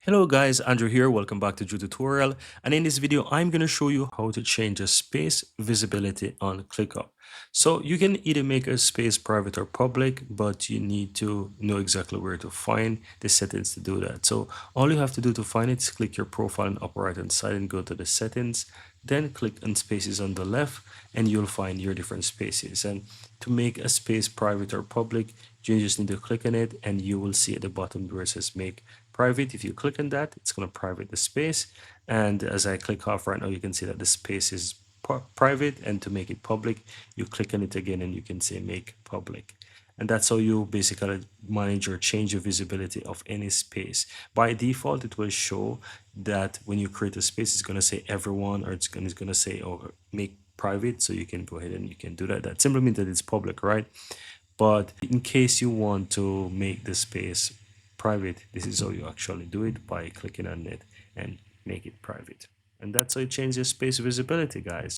Hello guys, Andrew here. Welcome back to Drew Tutorial. And in this video, I'm going to show you how to change a space visibility on ClickUp. So you can either make a space private or public, but you need to know exactly where to find the settings to do that. So all you have to do to find it is click your profile on the upper right hand side and go to the settings. Then click on spaces on the left and you'll find your different spaces. And to make a space private or public, you just need to click on it and you will see at the bottom where it says make private. If you click on that, it's going to private the space. And as I click off right now, you can see that the space is private. And to make it public, you click on it again and you can say make public. And that's how you basically manage or change the visibility of any space. By default, it will show that when you create a space, it's going to say everyone, or it's going to say, oh, make private. So you can go ahead and you can do that. That simply means that it's public, right? But in case you want to make the space private, this is how you actually do it, by clicking on it and make it private. And that's how you change the space visibility, guys.